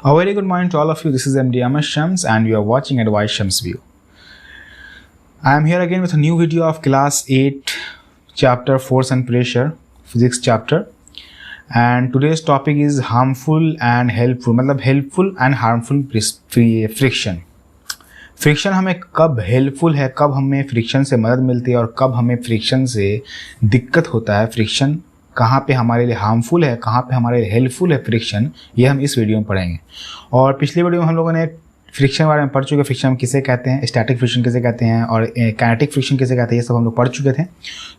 A very good morning to all of you. This is MD Amar Shams and you are watching Advice Shams View. I am here again with a new video of class 8 chapter Force and Pressure physics chapter, and today's topic is harmful and helpful, मतलब helpful and harmful friction. Friction हमें कब helpful है, कब हमें friction से मदद मिलती है और कब हमें फ्रिक्शन से दिक्कत होता है, फ्रिक्शन कहाँ पे हमारे लिए हार्मफुल है, कहाँ पे हमारे लिए हेल्पफुल है फ्रिक्शन, ये हम इस वीडियो में पढ़ेंगे। और पिछले वीडियो में हम लोगों ने फ्रिक्शन के बारे में पढ़ चुके, फ्रिक्शन हम किसे कहते हैं, स्टैटिक फ्रिक्शन किसे कहते हैं और काइनेटिक फ्रिक्शन किसे कहते हैं, ये सब हम लोग पढ़ चुके थे।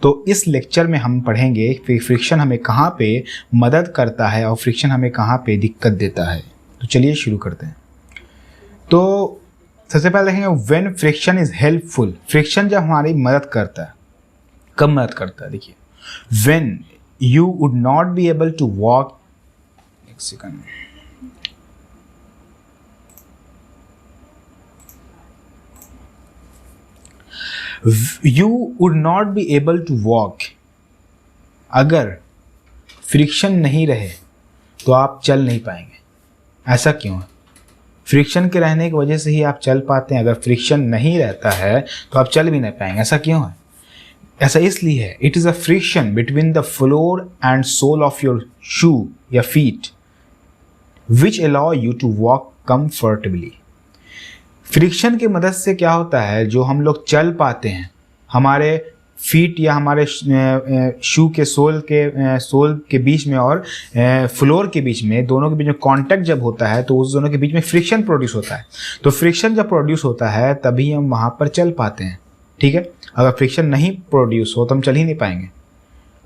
तो इस लेक्चर में हम पढ़ेंगे फ्रिक्शन हमें कहाँ पे मदद करता है और फ्रिक्शन हमें कहाँ पे दिक्कत देता है। तो चलिए शुरू करते हैं। तो सबसे पहले देखेंगे when friction is helpful. Friction जब हमारी मदद करता है, कब मदद करता है, देखिए when you would not be able to walk, एक सेकंड, you would not be able to walk, अगर फ्रिक्शन नहीं रहे तो आप चल नहीं पाएंगे। ऐसा क्यों है? फ्रिक्शन के रहने की वजह से ही आप चल पाते हैं, अगर फ्रिक्शन नहीं रहता है तो आप चल भी नहीं पाएंगे। ऐसा क्यों है? ऐसा इसलिए है, it is a friction between the floor and sole of your shoe या feet which allow you to walk comfortably. Friction की मदद से क्या होता है, जो हम लोग चल पाते हैं, हमारे फीट या हमारे शू के सोल के बीच में और फ्लोर के बीच में, दोनों के बीच में कांटेक्ट जब होता है तो उस दोनों के बीच में फ्रिक्शन प्रोड्यूस होता है। तो फ्रिक्शन जब प्रोड्यूस होता है तभी हम वहाँ पर चल पाते हैं। ठीक है, अगर फ्रिक्शन नहीं प्रोड्यूस हो तो हम चल ही नहीं पाएंगे।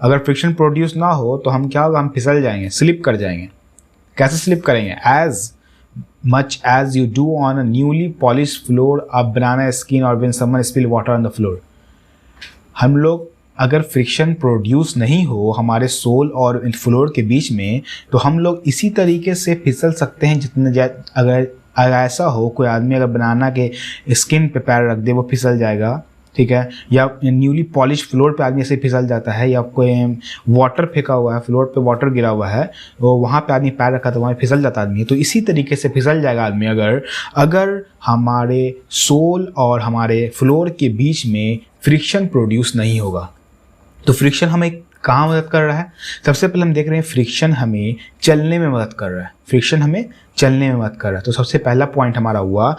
अगर फ्रिक्शन प्रोड्यूस ना हो तो हम क्या होगा, हम फिसल जाएंगे, स्लिप कर जाएंगे। कैसे स्लिप करेंगे? As much as you do on a newly polish floor, a banana skin और when someone spill water on the floor. हम लोग अगर फ्रिक्शन प्रोड्यूस नहीं हो हमारे सोल और फ्लोर के बीच में तो हम लोग इसी तरीके से फिसल सकते हैं जितने अगर ऐसा हो, कोई आदमी अगर बनाना के स्किन पे पैर रख दे वो फिसल जाएगा। ठीक है, या न्यूली पॉलिश फ्लोर पे आदमी ऐसे फिसल जाता है, या कोई वाटर फेंका हुआ है, फ्लोर पे वाटर गिरा हुआ है, वो वहाँ पे आदमी पैर रखा तो वहाँ फिसल जाता आदमी। तो इसी तरीके से फिसल जाएगा आदमी अगर हमारे सोल और हमारे फ्लोर के बीच में फ्रिक्शन प्रोड्यूस नहीं होगा। तो फ्रिक्शन हमें कहाँ मदद कर रहा है? सबसे पहले हम देख रहे हैं फ्रिक्शन हमें चलने में मदद कर रहा है। फ्रिक्शन हमें चलने में मदद कर रहा है। तो सबसे पहला पॉइंट हमारा हुआ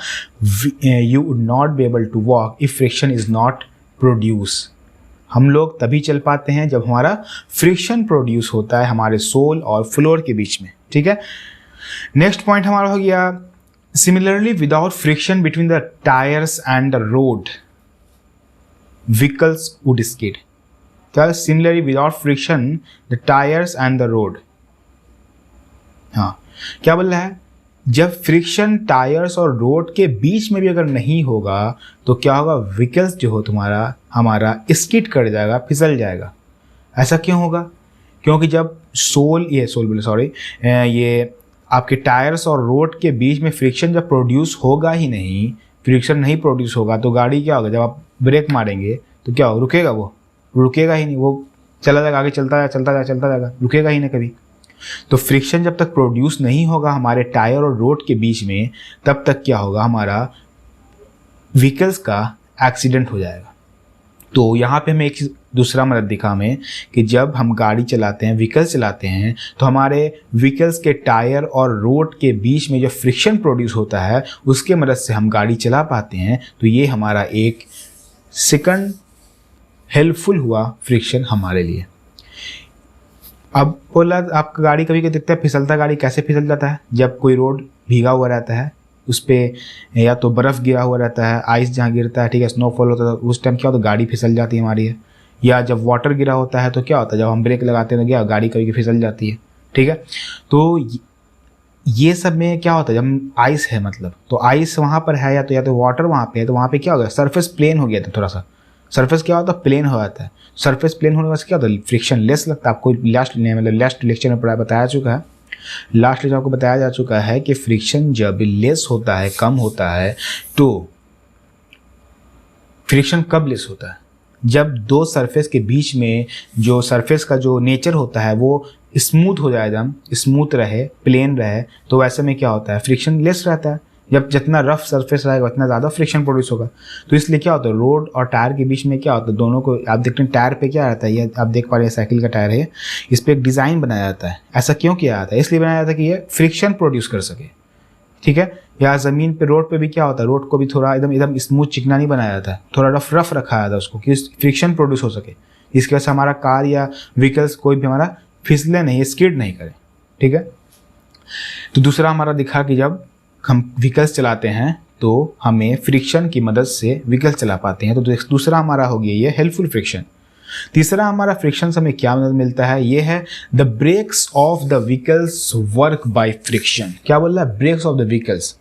you would not be able to walk if friction is not produce. हम लोग तभी चल पाते हैं जब हमारा फ्रिक्शन प्रोड्यूस होता है हमारे सोल और फ्लोर के बीच में। ठीक है, नेक्स्ट पॉइंट हमारा हो गया similarly without friction between the tyres and the road vehicles would skid. Similarly without friction the tyres and the road. हाँ, क्या बोल रहा है? जब फ्रिक्शन टायर्स और रोड के बीच में भी अगर नहीं होगा तो क्या होगा, व्हीकल्स जो हो हमारा स्किड कर जाएगा, फिसल जाएगा। ऐसा क्यों होगा? क्योंकि जब ये आपके टायर्स और रोड के बीच में फ्रिक्शन जब प्रोड्यूस होगा ही नहीं, फ्रिक्शन नहीं प्रोड्यूस होगा तो गाड़ी क्या होगा, जब आप ब्रेक मारेंगे तो क्या हो, रुकेगा? वो रुकेगा ही नहीं, वो चला जाएगा, आगे चलता जाएगा, रुकेगा ही नहीं कभी। तो फ्रिक्शन जब तक प्रोड्यूस नहीं होगा हमारे टायर और रोड के बीच में, तब तक क्या होगा, हमारा व्हीकल्स का एक्सीडेंट हो जाएगा। तो यहाँ पे हमें एक दूसरा मदद दिखा हमें कि जब हम गाड़ी चलाते हैं, व्हीकल्स चलाते हैं, तो हमारे व्हीकल्स के टायर और रोड के बीच में जो फ्रिक्शन प्रोड्यूस होता है उसके मदद से हम गाड़ी चला पाते हैं। तो ये हमारा एक सेकंड हेल्पफुल हुआ फ्रिक्शन हमारे लिए। अब बोला आपका गाड़ी कभी कभी दिखता है फिसलता, गाड़ी कैसे फिसल जाता है? जब कोई रोड भीगा हुआ रहता है, उस पर या तो बर्फ़ गिरा हुआ रहता है, आइस जहाँ गिरता है, ठीक है, स्नोफॉल होता है, उस टाइम क्या होता है, गाड़ी फिसल जाती है हमारी। या जब वाटर गिरा होता है तो क्या होता है, जब हम ब्रेक लगाते हैं तो क्या, गाड़ी कभी फिसल जाती है। ठीक है, तो ये सब में क्या होता है, जब आइस है मतलब, तो आइस वहाँ पर है या तो वाटर वहाँ पे है, तो वहाँ पे क्या हो गया, सरफेस प्लेन हो गया था, थोड़ा सा सरफेस क्या होता है, प्लेन हो जाता है। सरफेस प्लेन होने से क्या होता है, फ्रिक्शन लेस लगता है। आपको लास्ट लेक्चर में बताया चुका है, लास्ट लेक्चर आपको बताया जा चुका है कि फ्रिक्शन जब लेस होता है, कम होता है, तो फ्रिक्शन कब लेस होता है, जब दो सरफेस के बीच में जो सरफेस का जो नेचर होता है वो स्मूथ हो जाए, एकदम स्मूथ रहे, प्लेन रहे, तो वैसे में क्या होता है, फ्रिक्शन लेस रहता है। जब जितना रफ सरफेस रहेगा उतना ज़्यादा फ्रिक्शन प्रोड्यूस होगा। तो इसलिए क्या होता है, रोड और टायर के बीच में क्या होता है, दोनों को आप देखते हैं टायर पे क्या रहता है, ये आप देख पा रहे हैं साइकिल का टायर है, इस पर एक डिज़ाइन बनाया जाता है। ऐसा क्यों किया जाता है, इसलिए बनाया जाता है कि ये फ्रिक्शन प्रोड्यूस कर सके, ठीक है। या ज़मीन पे रोड पे भी क्या होता है, रोड को भी थोड़ा एकदम स्मूथ चिकना नहीं बनाया जाता है, थोड़ा रफ रखा जाता है उसको, कि फ्रिक्शन प्रोड्यूस हो सके। इसकी वजह से हमारा कार या व्हीकल्स कोई भी हमारा फिसले नहीं, स्किड नहीं करे, ठीक है। तो दूसरा हमारा दिखा कि जब हम व्हीकल्स चलाते हैं तो हमें फ्रिक्शन की मदद से व्हीकल्स चला पाते हैं। तो दूसरा हमारा हो गया ये हेल्पफुल फ्रिक्शन। तीसरा हमारा फ्रिक्शन से हमें क्या मदद मिलता है, ये है the brakes of the vehicles work by friction. क्या बोल रहा है, ब्रेक्स ऑफ द व्हीकल्स,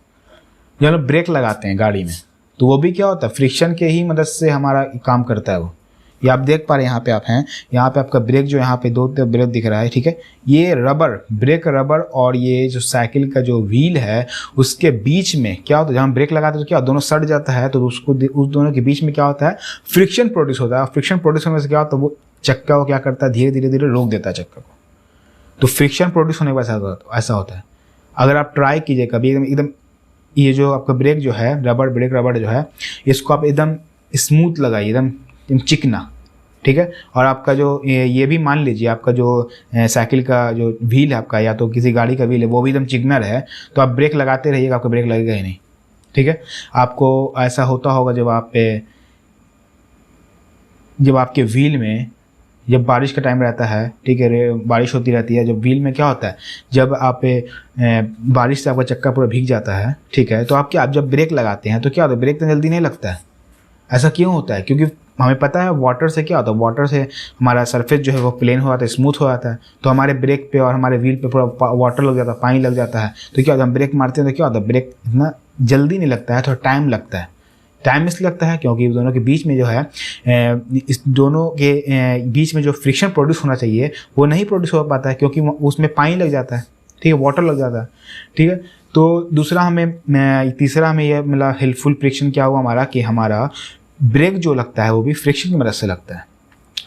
जब हम ब्रेक लगाते हैं गाड़ी में तो वो भी क्या होता है, फ्रिक्शन के ही मदद से हमारा काम करता है वो। ये आप देख पा रहे हैं, यहाँ पे आप हैं, यहाँ पे आपका ब्रेक जो यहाँ पे दो ब्रेक दिख रहा है, ठीक है। ये रबर, ब्रेक रबर और ये जो साइकिल का जो व्हील है उसके बीच में क्या होता है, जब हम ब्रेक लगाते हैं तो क्या दोनों सट जाता है, तो उसको उस दोनों के बीच में क्या होता है, फ्रिक्शन प्रोड्यूस होता है। फ्रिक्शन प्रोड्यूस होने से क्या होता है, वो चक्का को क्या करता है, धीरे धीरे रोक देता है चक्का को। तो फ्रिक्शन प्रोड्यूस होने का ऐसा होता है। अगर आप ट्राई कीजिए कभी एकदम ये जो आपका ब्रेक जो है, रबर ब्रेक रबर जो है, इसको आप एकदम स्मूथ लगाइए, एकदम चिकना, ठीक है। और आपका जो ये भी मान लीजिए आपका जो साइकिल का जो व्हील है आपका, या तो किसी गाड़ी का व्हील है, वो भी एकदम चिकना है, तो आप ब्रेक लगाते रहिएगा, आपका ब्रेक लगेगा ही नहीं, ठीक है। आपको ऐसा होता होगा जब आपके व्हील में जब बारिश का टाइम रहता है, ठीक है, बारिश होती रहती है, जब व्हील में क्या होता है, जब आप बारिश से आपका चक्का पूरा भीग जाता है, ठीक है, तो आप जब ब्रेक लगाते हैं तो क्या होता है, ब्रेक तो जल्दी नहीं लगता है। ऐसा क्यों होता है, क्योंकि हमें पता है वाटर से क्या होता है, वाटर से हमारा सरफेस जो है वो प्लेन हो जाता है, स्मूथ हो जाता है, तो हमारे ब्रेक पे और हमारे व्हील पे पूरा वाटर लग जाता है, पानी लग जाता है, तो क्या होता है, हम ब्रेक मारते हैं तो क्या होता है, ब्रेक इतना जल्दी नहीं लगता है, थोड़ा टाइम लगता है। टाइम इसलिए लगता है क्योंकि दोनों के बीच में जो है, इस दोनों के बीच में जो फ्रिक्शन प्रोड्यूस होना चाहिए वो नहीं प्रोड्यूस हो पाता है, क्योंकि उसमें पानी लग जाता है, ठीक है, वाटर लग जाता है, ठीक है। तो तीसरा हमें यह मिला हेल्पफुल फ्रिक्शन क्या हुआ हमारा, कि हमारा ब्रेक जो लगता है वो भी फ्रिक्शन की मदद से लगता है।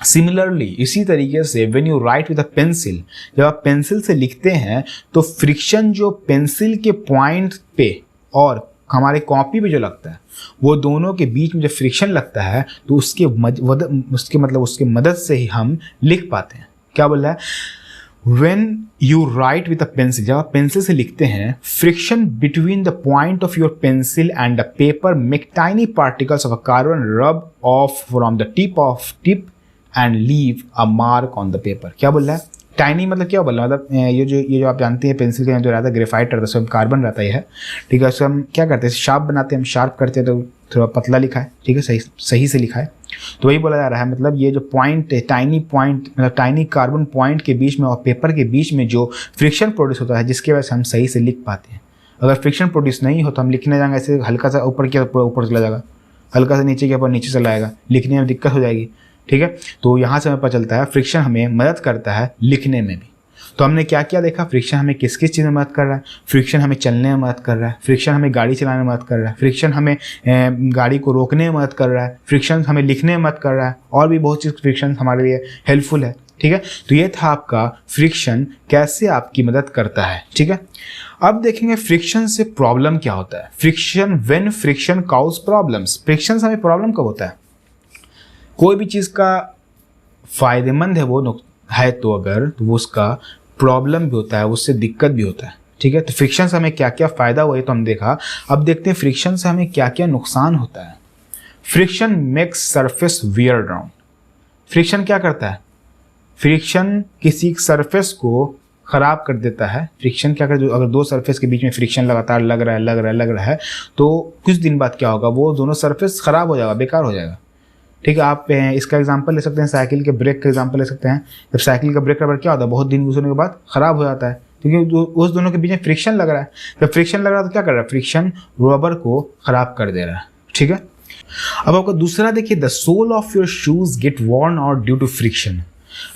सिमिलरली इसी तरीके से when you right with a pencil, जब आप पेंसिल से लिखते हैं तो फ्रिक्शन जो पेंसिल के पॉइंट पे और हमारे कॉपी पे जो लगता है, वो दोनों के बीच में जब फ्रिक्शन लगता है तो उसके मदद से ही हम लिख पाते हैं। क्या बोल रहा है, When you write with a pencil, जब आप पेंसिल से लिखते हैं, friction between the point of your pencil and the paper make tiny particles of a carbon rub off from the tip and leave a mark on the paper। क्या बोल रहा है, tiny मतलब क्या बोल रहा है, मतलब ये जो आप जानते हैं पेंसिल का जो रहता है ग्रेफाइट रहता है, उसमें कार्बन रहता है, ठीक है। उसको हम क्या करते हैं, शार्प बनाते हैं, हम शार्प करते हैं तो थोड़ा पतला लिखा है, ठीक है, सही से लिखा है। तो वही बोला जा रहा है, मतलब ये जो पॉइंट है, टाइनी पॉइंट मतलब टाइनी कार्बन पॉइंट के बीच में और पेपर के बीच में जो फ्रिक्शन प्रोड्यूस होता है, जिसकी वजह से हम सही से लिख पाते हैं। अगर फ्रिक्शन प्रोड्यूस नहीं हो तो हम लिखने जाएंगे ऐसे, हल्का सा ऊपर किया पूरा ऊपर चला जाएगा, हल्का सा नीचे किया पर नीचे चला जाएगा, लिखने में दिक्कत हो जाएगी, ठीक है। तो यहाँ से हमें पता चलता है फ्रिक्शन हमें मदद करता है लिखने में भी। तो हमने क्या क्या देखा, फ्रिक्शन हमें किस किस चीज़ में मदद कर रहा है, फ्रिक्शन हमें चलने में मदद कर रहा है, फ्रिक्शन हमें गाड़ी चलाने में मदद कर रहा है, फ्रिक्शन हमें गाड़ी को रोकने में मदद कर रहा है, फ्रिक्शन हमें लिखने में मदद कर रहा है, और भी बहुत चीज़ फ्रिक्शन हमारे लिए हेल्पफुल है, ठीक है। तो ये था आपका फ्रिक्शन कैसे आपकी मदद करता है, ठीक है। अब देखेंगे फ्रिक्शन से प्रॉब्लम क्या होता है। Friction, when friction cause problems, friction से हमें प्रॉब्लम कब होता है, कोई भी चीज़ का फायदेमंद है वो है तो अगर, तो वो उसका प्रॉब्लम भी होता है, उससे दिक्कत भी होता है, ठीक है। तो फ्रिक्शन से हमें क्या क्या फ़ायदा हुआ है तो हम देखा। अब देखते हैं फ्रिक्शन से हमें क्या क्या नुकसान होता है। Friction makes surface wear down. Friction क्या करता है, फ्रिक्शन किसी सरफेस को ख़राब कर देता है। फ्रिक्शन क्या करता है, अगर दो सरफेस के बीच में फ्रिक्शन लगातार लग रहा है तो कुछ दिन बाद क्या होगा, वो दोनों सरफेस ख़राब हो जाएगा, बेकार हो जाएगा, ठीक है। आप इसका एग्जांपल ले सकते हैं, साइकिल के ब्रेक का एग्जांपल ले सकते हैं। जब साइकिल का ब्रेक रबर क्या होता है, बहुत दिन गुजरने के बाद ख़राब हो जाता है, क्योंकि उस दोनों के बीच में फ्रिक्शन लग रहा है। जब फ्रिक्शन लग रहा है तो क्या कर रहा है, फ्रिक्शन रबर को ख़राब कर दे रहा है, ठीक है। अब आपका दूसरा देखिए, the sole of your shoes get worn out due to friction.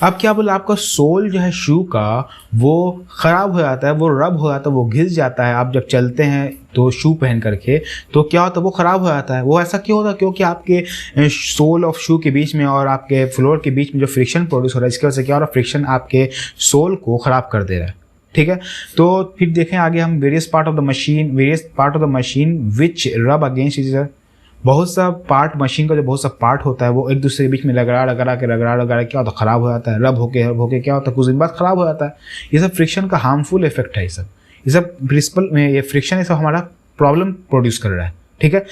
अब क्या बोला, आपका सोल जो है शू का वो ख़राब हो जाता है, वो रब हो जाता है, वो घिस जाता है। आप जब चलते हैं तो शू पहन करके तो क्या होता है, वो ख़राब हो जाता है। वो ऐसा क्यों होता है, क्योंकि आपके सोल ऑफ शू के बीच में और आपके फ्लोर के बीच में जो फ्रिक्शन प्रोड्यूस हो रहा है, इसकी वजह से क्या हो रहा है, फ्रिक्शन आपके सोल को ख़राब कर दे रहा है। ठीक है, तो फिर देखें आगे हम various part of the machine which रब अगेंस्ट ईच अदर। बहुत सा पार्ट, मशीन का जो बहुत सा पार्ट होता है वो एक दूसरे के बीच में रगड़ा के क्या होता है, ख़राब हो जाता है। रब होके क्या होता है, कुछ दिन बाद ख़राब हो जाता है। ये सब फ्रिक्शन का हार्मफुल इफेक्ट है। ये सब प्रिंसिपल में ये फ्रिक्शन, ये सब हमारा प्रॉब्लम प्रोड्यूस कर रहा है। ठीक है,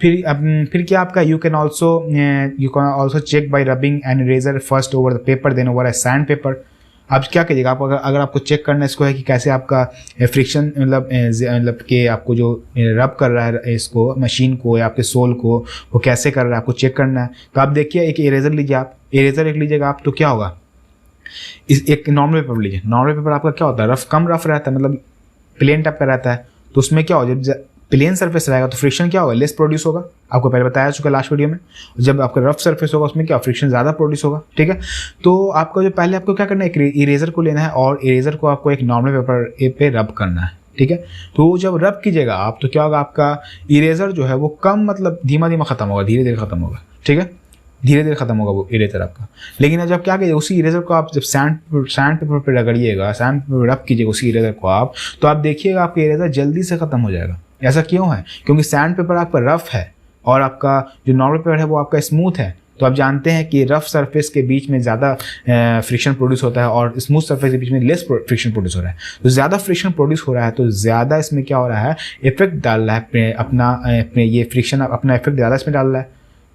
फिर क्या आपका you can also check by rubbing an eraser first over the paper then over a sand paper. आप क्या कीजिएगा, आप अगर आपको चेक करना इसको है कि कैसे आपका फ्रिक्शन मतलब कि आपको जो रब कर रहा है इसको, मशीन को या आपके सोल को, वो कैसे कर रहा है, आपको चेक करना है। तो आप देखिए, एक इरेजर लीजिए, आप इरेजर एक लीजिएगा आप, तो क्या होगा, एक नॉर्मल पेपर लीजिए। नॉर्मल पेपर आपका क्या होता है, कम रफ रहता है, मतलब प्लेन टाइप का रहता है। तो उसमें क्या हो, जब प्लेन सरफेस रहेगा तो फ्रिक्शन क्या होगा, लेस प्रोड्यूस होगा। आपको पहले बताया चुका लास्ट वीडियो में। जब आपका रफ सरफेस होगा उसमें क्या, फ्रिक्शन ज़्यादा प्रोड्यूस होगा। ठीक है, तो आपको जो पहले आपको क्या करना है, एक इरेजर को लेना है और इरेजर को आपको एक नॉर्मल पेपर पे रब करना है। ठीक है, तो जब रब कीजिएगा आप तो क्या होगा, आपका इरेजर जो है वो कम, मतलब धीमा ख़त्म होगा, धीरे धीरे ख़त्म होगा। ठीक है, धीरे धीरे ख़त्म होगा वो इरेजर आपका। लेकिन जब क्या कीजिए, उसी इरेजर को आप जब सैंड पेपर पर रगड़िएगा, सैंड पेपर रब कीजिएगा उसी इरेजर को आप, तो आप देखिएगा आपका इरेजर जल्दी से ख़त्म हो जाएगा। ऐसा क्यों है, क्योंकि सैंड पेपर आपका रफ है और आपका जो नॉर्मल पेपर है वो आपका स्मूथ है। तो आप जानते हैं कि रफ सरफेस के बीच में ज़्यादा फ्रिक्शन प्रोड्यूस होता है और स्मूथ सरफेस के बीच में लेस फ्रिक्शन प्रोड्यूस हो रहा है। तो ज़्यादा फ्रिक्शन प्रोड्यूस हो रहा है तो ज़्यादा इसमें क्या हो रहा है, इफेक्ट डाल रहा है अपना ये फ्रिक्शन अपना इफेक्ट ज़्यादा इसमें डाल रहा है।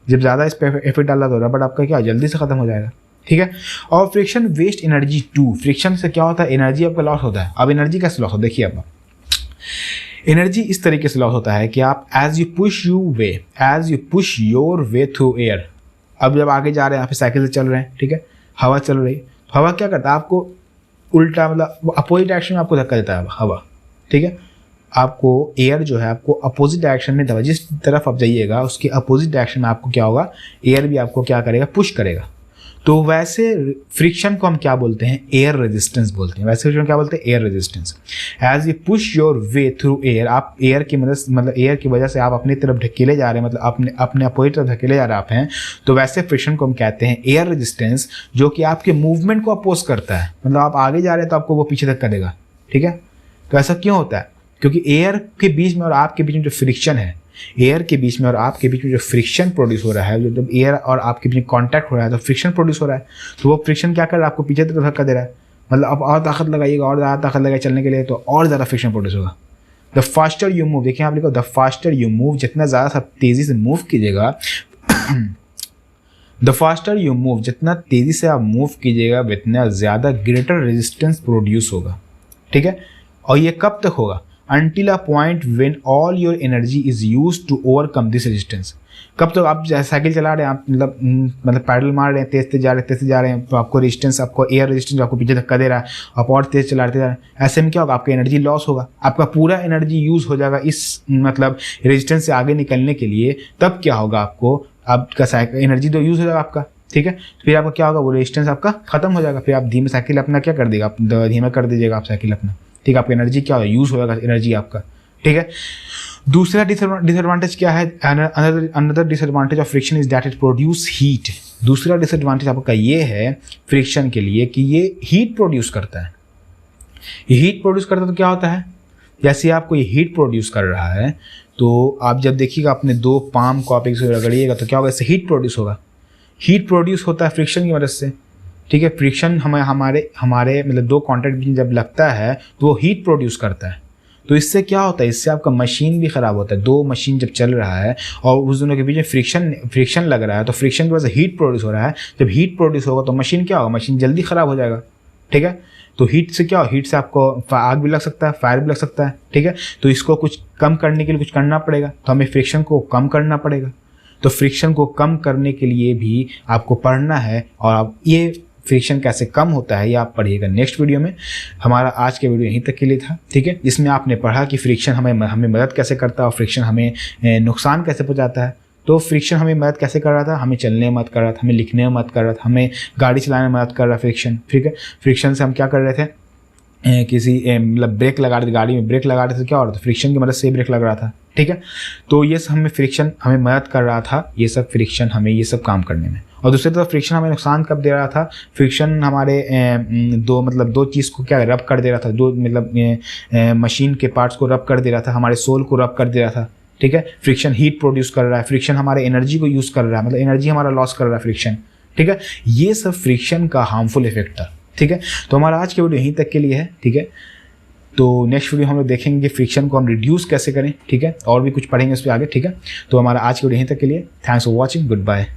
जब ज़्यादा इस पर इफेक्ट डाल रहा है तो रबड़ आपका क्या जल्दी से ख़त्म हो जाएगा। ठीक है, और friction waste energy too. Friction से क्या होता है, एनर्जी आपका लॉस होता है। अब एनर्जी कैसे लॉस होता है, देखिए आप, एनर्जी इस तरीके से लॉस होता है कि आप as you push your way through air. अब जब आगे जा रहे हैं, आप साइकिल से चल रहे हैं, ठीक है, हवा चल रही, तो हवा क्या करता है, आपको उल्टा मतलब अपोजिट डायरेक्शन में आपको धक्का देता है हवा। ठीक है, आपको एयर जो है आपको अपोजिट डायरेक्शन में दबा, जिस तरफ आप जाइएगा उसके अपोजिट डायरेक्शन में आपको क्या होगा, एयर भी आपको क्या करेगा, पुश करेगा। तो वैसे फ्रिक्शन को हम क्या बोलते हैं, एयर रेजिस्टेंस बोलते हैं। वैसे फ्रिक्शन क्या बोलते हैं, air resistance. As you push your way through air, आप एयर की मदद मतलब एयर की वजह से आप अपनी तरफ ढकेले जा रहे हैं, मतलब अपने अपोजिट तरफ ढकेले जा रहे आप हैं, तो वैसे फ्रिक्शन को हम कहते हैं एयर रेजिस्टेंस, जो कि आपके मूवमेंट को अपोज करता है। मतलब आप आगे जा रहे हैं तो आपको वो पीछे धक्का देगा। ठीक है, तो ऐसा क्यों होता है, क्योंकि एयर के बीच में और आपके बीच में जो फ्रिक्शन है, एयर के बीच में और आपके बीच में जो फ्रिक्शन प्रोड्यूस हो रहा है, जब एयर और आपके बीच में कांटेक्ट हो रहा है तो फ्रिक्शन प्रोड्यूस हो रहा है। तो वो फ्रिक्शन क्या कर रहा है, आपको पीछे तरफ धक्का दे रहा है। मतलब आप और ताकत लगाइएगा, और ज़्यादा ताकत लगाइए चलने के लिए, तो और ज़्यादा फ्रिक्शन प्रोड्यूस होगा। द फास्टर यू मूव, देखिए आप लिखो द फास्टर यू मूव, जितना ज़्यादा सब तेज़ी से मूव कीजिएगा द फास्टर यू मूव, जितना तेज़ी से आप मूव कीजिएगा उतना ज़्यादा ग्रेटर रेजिस्टेंस प्रोड्यूस होगा। ठीक है, और ये कब तक होगा, until a point when all your energy is used to overcome this resistance। कब तो आप साइकिल चला रहे हैं, आप मतलब पैडल मार रहे हैं, तेज जा रहे हैं, तो आपको रेजिस्टेंस, आपको एयर रेजिस्टेंस आपको पीछे धक्का दे रहा है, आप और तेज चलाते जा रहे हैं। ऐसे में क्या होगा, आपका एनर्जी लॉस होगा, आपका पूरा एनर्जी यूज़ हो जाएगा इस मतलब रेजिस्टेंस से आगे निकलने के लिए। तब क्या होगा, आपका साइकिल एनर्जी तो यूज़ हो जाएगा आपका। ठीक है, फिर आपका क्या होगा, वो रेजिस्टेंस आपका खत्म हो जाएगा। फिर आप धीमे साइकिल अपना क्या कर देगा, आप धीमा कर दीजिएगा आप साइकिल अपना। ठीक है, आपका एनर्जी क्या होगा, यूज़ हो जाएगा एनर्जी आपका। ठीक है, दूसरा डिसएडवांटेज क्या है, another disadvantage of friction is that it produce heat. दूसरा डिसएडवांटेज आपका ये है फ्रिक्शन के लिए कि ये हीट प्रोड्यूस करता है। ये हीट प्रोड्यूस करता है तो क्या होता है, जैसे आपको ये हीट प्रोड्यूस कर रहा है तो आप जब देखिएगा अपने दो पाम को आप एक से रगड़िएगा तो क्या होगा, इससे हीट प्रोड्यूस होगा। हीट प्रोड्यूस होता है फ्रिक्शन की मदद से। ठीक है, फ्रिक्शन हमारे मतलब दो कॉन्टैक्ट बीच जब लगता है तो वो हीट प्रोड्यूस करता है। तो इससे क्या होता है, इससे आपका मशीन भी ख़राब होता है। दो मशीन जब चल रहा है और उस दोनों के बीच में फ्रिक्शन लग रहा है तो फ्रिक्शन की वजह से हीट प्रोड्यूस हो रहा है। जब हीट प्रोड्यूस होगा तो मशीन क्या होगा, मशीन जल्दी ख़राब हो जाएगा। ठीक है, तो हीट से क्या हो, हीट से आपको आग भी लग सकता है, फायर भी लग सकता है। ठीक है, तो इसको कुछ कम करने के लिए कुछ करना पड़ेगा, तो हमें फ्रिक्शन को कम करना पड़ेगा। तो फ्रिक्शन को कम करने के लिए भी आपको पढ़ना है, और आप ये फ्रिक्शन कैसे कम होता है ये आप पढ़िएगा नेक्स्ट वीडियो में। हमारा आज के वीडियो यहीं तक के लिए था। ठीक है, जिसमें आपने पढ़ा कि फ्रिक्शन हमें मदद कैसे करता है और फ्रिक्शन हमें नुकसान कैसे पहुंचाता है। तो फ्रिक्शन हमें मदद कैसे कर रहा था, हमें चलने में मदद कर रहा था, हमें लिखने में मदद कर रहा था, हमें गाड़ी चलाने में मदद कर रहा फ्रिक्शन, ठीक है। फ्रिक्शन से हम क्या कर रहे थे, किसी मतलब ब्रेक लगा रहे थे, गाड़ी में ब्रेक लगा रहे थे, क्या हो रहा था, फ्रिक्शन की मदद से ब्रेक लग रहा था, ठीक है। तो ये सब हमें फ्रिक्शन हमें मदद कर रहा था, ये सब फ्रिक्शन हमें ये सब काम करने में। और दूसरी तरफ फ्रिक्शन हमें नुकसान कब दे रहा था, फ्रिक्शन हमारे दो चीज़ को क्या रब कर दे रहा था, दो मतलब मशीन के पार्ट्स को रब कर दे रहा था, हमारे सोल को रब कर दे रहा था, ठीक है। फ्रिक्शन हीट प्रोड्यूस कर रहा है, फ्रिक्शन हमारे एनर्जी को यूज़ कर रहा है, मतलब एनर्जी हमारा लॉस कर रहा है फ्रिक्शन, ठीक है। ये सब फ्रिक्शन का हार्मफुल इफेक्ट था, ठीक है। तो हमारा आज की वीडियो यहीं तक के लिए है, ठीक है। तो नेक्स्ट वीडियो हम लोग देखेंगे फ्रिक्शन को हम रिड्यूस कैसे करें, ठीक है, और भी कुछ पढ़ेंगे उस पर आगे, ठीक है। तो हमारा आज की वीडियो यहीं तक के लिए, thanks for watching, good bye.